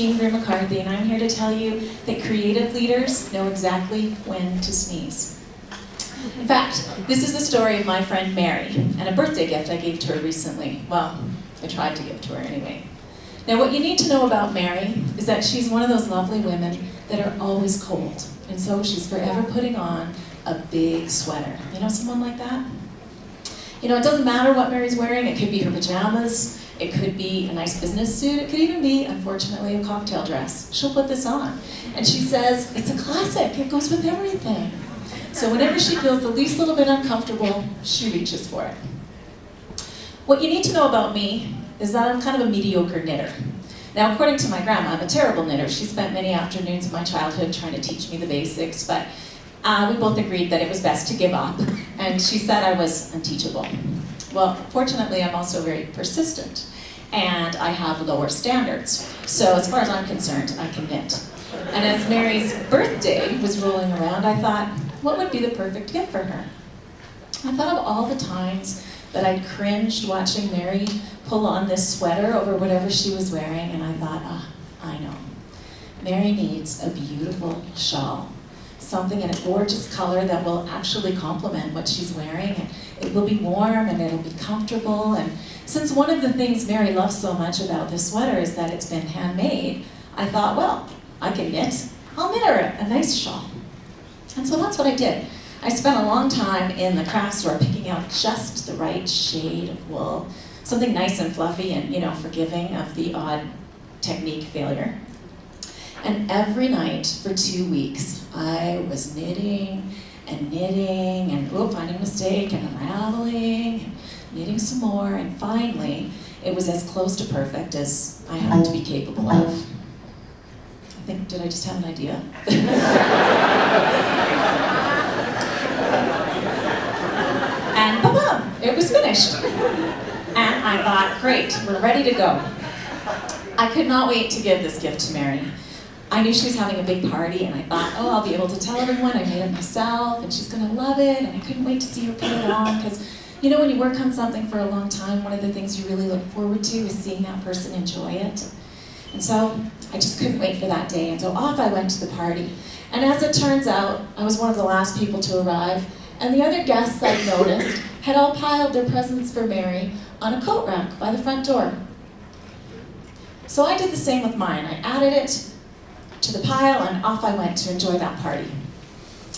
is Greer McCarthy, and I'm here to tell you that creative leaders know exactly when to sneeze. In fact, this is the story of my friend Mary, and a birthday gift I gave to her recently. Well, I tried to give to her anyway. Now, what you need to know about Mary is that she's one of those lovely women that are always cold, and so she's forever putting on a big sweater. You know someone like that? You know, it doesn't matter what Mary's wearing. It could be her pajamas. It could be a nice business suit. It could even be, unfortunately, a cocktail dress. She'll put this on. And she says, it's a classic. It goes with everything. So whenever she feels the least little bit uncomfortable, she reaches for it. What you need to know about me is that I'm kind of a mediocre knitter. Now, according to my grandma, I'm a terrible knitter. She spent many afternoons of my childhood trying to teach me the basics, but we both agreed that it was best to give up, and she said I was unteachable. Well, fortunately, I'm also very persistent, and I have lower standards. So as far as I'm concerned, I can knit. And as Mary's birthday was rolling around, I thought, what would be the perfect gift for her? I thought of all the times that I cringed watching Mary pull on this sweater over whatever she was wearing, and I thought, I know. Mary needs a beautiful shawl. Something in a gorgeous color that will actually complement what she's wearing. And it will be warm and it'll be comfortable. And since one of the things Mary loves so much about this sweater is that it's been handmade, I thought, well, I can knit. I'll knit her a nice shawl. And so that's what I did. I spent a long time in the craft store picking out just the right shade of wool, something nice and fluffy and, forgiving of the odd technique failure. And every night for 2 weeks, I was knitting and finding a mistake and unraveling, and knitting some more, and finally, it was as close to perfect as I had to be capable of. Did I just have an idea? And ba-bum, it was finished. And I thought, great, we're ready to go. I could not wait to give this gift to Mary. I knew she was having a big party, and I thought, I'll be able to tell everyone I made it myself, and she's going to love it, and I couldn't wait to see her put it on, because, when you work on something for a long time, one of the things you really look forward to is seeing that person enjoy it. And so, I just couldn't wait for that day, and so off I went to the party. And as it turns out, I was one of the last people to arrive, and the other guests I'd noticed had all piled their presents for Mary on a coat rack by the front door. So I did the same with mine. I added it to the pile, and off I went to enjoy that party.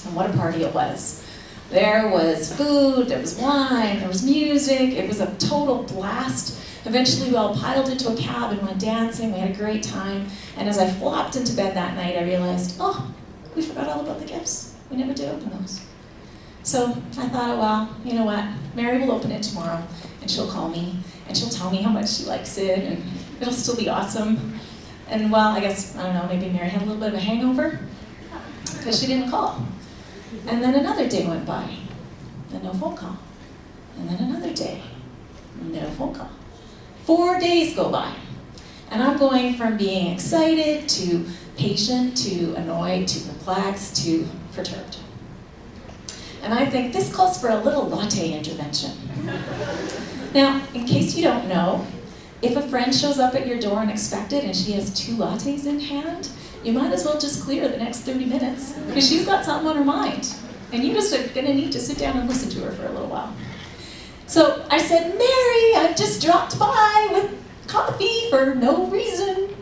And what a party it was. There was food, there was wine, there was music. It was a total blast. Eventually we all piled into a cab and went dancing. We had a great time. And as I flopped into bed that night, I realized, we forgot all about the gifts. We never did open those. So I thought, well, you know what? Mary will open it tomorrow, and she'll call me, and she'll tell me how much she likes it, and it'll still be awesome. And well, I guess, I don't know, maybe Mary had a little bit of a hangover because she didn't call. And then another day went by, and no phone call. And then another day, no phone call. 4 days go by, and I'm going from being excited to patient to annoyed to perplexed to perturbed. And I think this calls for a little latte intervention. Now, in case you don't know, if a friend shows up at your door unexpected and she has 2 lattes in hand, you might as well just clear the next 30 minutes because she's got something on her mind. And you just are going to need to sit down and listen to her for a little while. So I said, Mary, I just dropped by with coffee for no reason.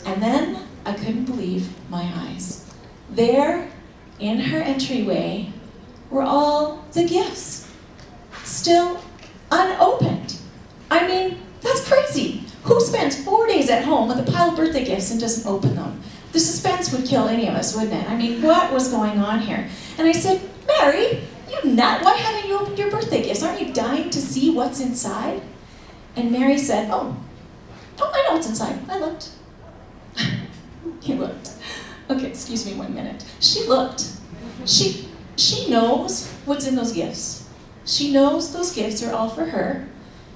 And then I couldn't believe my eyes. There, in her entryway, were all the gifts, still unopened. I mean, that's crazy. Who spends 4 days at home with a pile of birthday gifts and doesn't open them? The suspense would kill any of us, wouldn't it? I mean, what was going on here? And I said, Mary, you nut, why haven't you opened your birthday gifts? Aren't you dying to see what's inside? And Mary said, oh, I know what's inside. I looked. You looked. Okay, excuse me 1 minute. She looked. She knows what's in those gifts. She knows those gifts are all for her.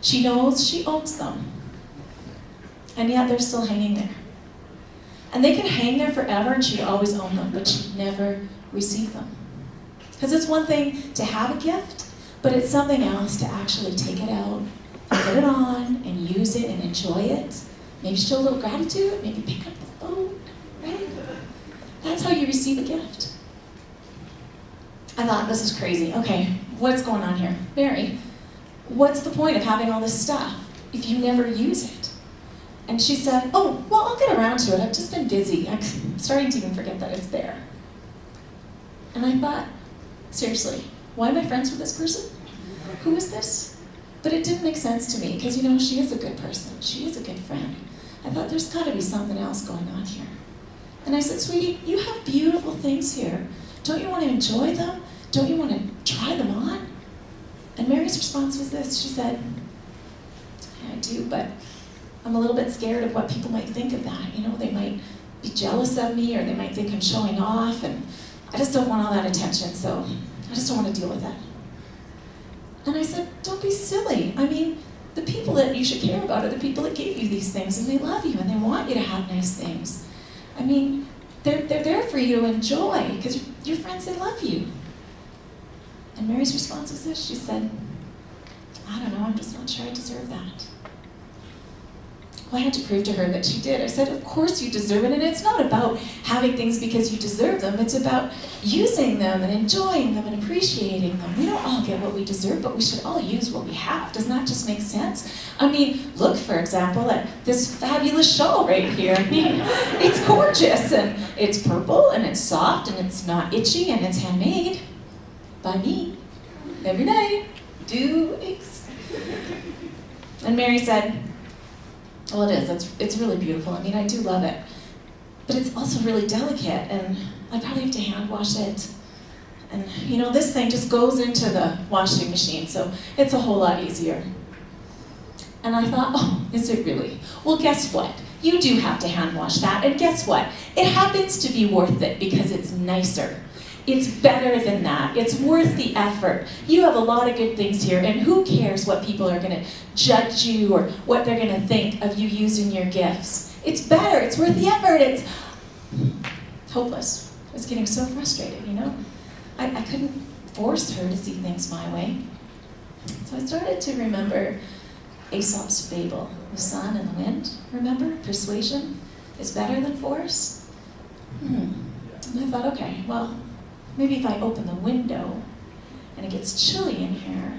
She knows she owns them. And yet they're still hanging there. And they could hang there forever and she'd always own them, but she'd never receive them. Because it's one thing to have a gift, but it's something else to actually take it out, and put it on, and use it, and enjoy it. maybe show a little gratitude, maybe pick up the phone, right? That's how you receive a gift. I thought, this is crazy. Okay, what's going on here? Mary, what's the point of having all this stuff if you never use it? And she said, oh, well, I'll get around to it. I've just been busy. I'm starting to even forget that it's there. And I thought, seriously, why am I friends with this person? Who is this? But it didn't make sense to me because, you know, she is a good person. She is a good friend. I thought there's got to be something else going on here. And I said, sweetie, you have beautiful things here. Don't you want to enjoy them? Don't you want to try them on? And Mary's response was this. She said, yeah, I do, but I'm a little bit scared of what people might think of that. You know, they might be jealous of me, or they might think I'm showing off, and I just don't want all that attention, so I just don't want to deal with it. And I said, don't be silly. I mean, the people that you should care about are the people that gave you these things, and they love you, and they want you to have nice things. I mean, they're there for you to enjoy, because your friends, they love you. And Mary's response was this. She said, I don't know, I'm just not sure I deserve that. Well, I had to prove to her that she did. I said, of course you deserve it, and it's not about having things because you deserve them. It's about using them and enjoying them and appreciating them. We don't all get what we deserve, but we should all use what we have. Doesn't that just make sense? I mean, look, for example, at this fabulous shawl right here. I mean, it's gorgeous, and it's purple, and it's soft, and it's not itchy, and it's handmade by me every day. And Mary said, well, it is. It's really beautiful. I mean, I do love it. But it's also really delicate, and I probably have to hand wash it. And, you know, this thing just goes into the washing machine, so it's a whole lot easier. And I thought, oh, is it really? Well, guess what? You do have to hand wash that, and guess what? It happens to be worth it because it's nicer. It's better than that. It's worth the effort. You have a lot of good things here, and who cares what people are going to judge you or what they're going to think of you using your gifts? It's better. It's worth the effort. It's hopeless. I was getting so frustrated, you know? I couldn't force her to see things my way. So I started to remember Aesop's fable, the sun and the wind. Remember? Persuasion is better than force. And I thought, okay, well, maybe if I open the window and it gets chilly in here,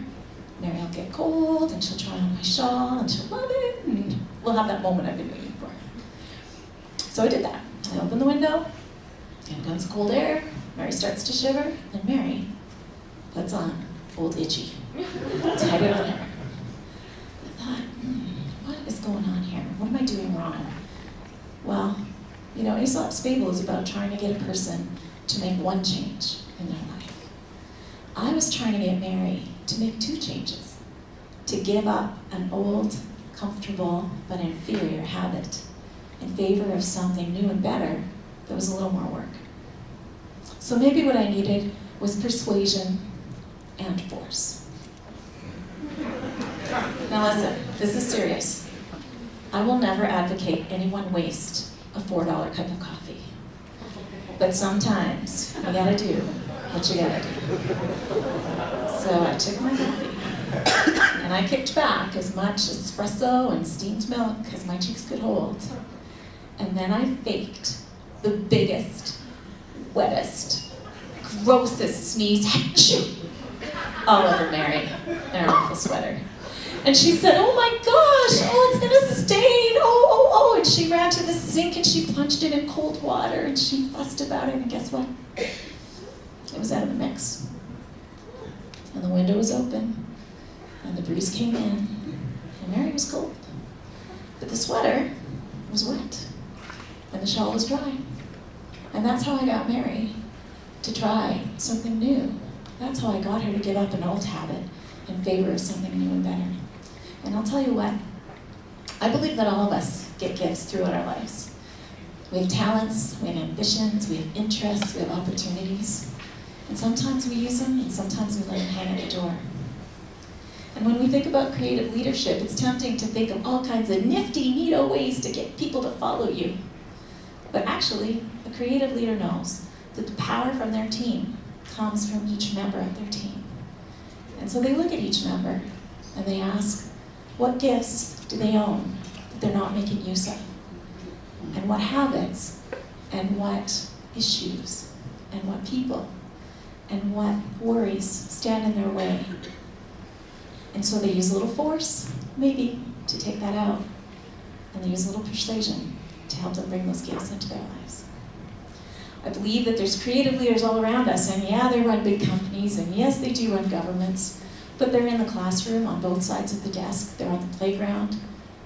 Mary will get cold, and she'll try on my shawl, and she'll love it, and we'll have that moment I've been waiting for. So I did that. I opened the window, in comes cold air, Mary starts to shiver, and Mary puts on Old Itchy. Tied it on her. I thought, what is going on here? What am I doing wrong? Well, you know, Aesop's fable is about trying to get a person to make one change in their life. I was trying to get Mary to make 2 changes, to give up an old, comfortable, but inferior habit in favor of something new and better that was a little more work. So maybe what I needed was persuasion and force. Now listen, this is serious. I will never advocate anyone waste a $4 cup of coffee. But sometimes you gotta do what you gotta do. So I took my coffee and I kicked back as much espresso and steamed milk as my cheeks could hold. And then I faked the biggest, wettest, grossest sneeze, achoo, all over Mary in her awful sweater. And she said, oh my gosh, oh, it's gonna stain, oh. And she ran to the sink and she plunged it in cold water and she fussed about it, and guess what? It was out of the mix. And the window was open, and the breeze came in, and Mary was cold. But the sweater was wet, and the shawl was dry. And that's how I got Mary to try something new. That's how I got her to give up an old habit in favor of something new and better. And I'll tell you what, I believe that all of us get gifts throughout our lives. We have talents, we have ambitions, we have interests, we have opportunities. And sometimes we use them, and sometimes we let them hang at the door. And when we think about creative leadership, it's tempting to think of all kinds of nifty, neato ways to get people to follow you. But actually, a creative leader knows that the power from their team comes from each member of their team. And so they look at each member and they ask, what gifts do they own that they're not making use of, and what habits, and what issues, and what people, and what worries stand in their way. And so they use a little force, maybe, to take that out, and they use a little persuasion to help them bring those gifts into their lives. I believe that there's creative leaders all around us, and yeah, they run big companies, and yes, they do run governments, but they're in the classroom on both sides of the desk, they're on the playground.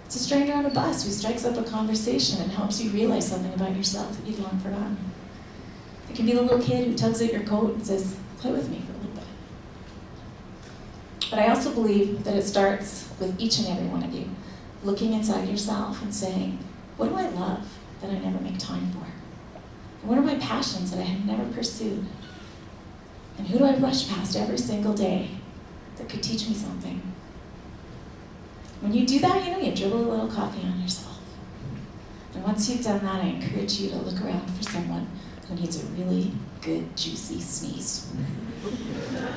It's a stranger on a bus who strikes up a conversation and helps you realize something about yourself that you'd long forgotten. It can be the little kid who tugs at your coat and says, play with me for a little bit. But I also believe that it starts with each and every one of you looking inside yourself and saying, what do I love that I never make time for? And what are my passions that I have never pursued? And who do I rush past every single day that could teach me something? When you do that, you dribble a little coffee on yourself. And once you've done that, I encourage you to look around for someone who needs a really good, juicy sneeze.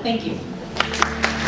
Thank you.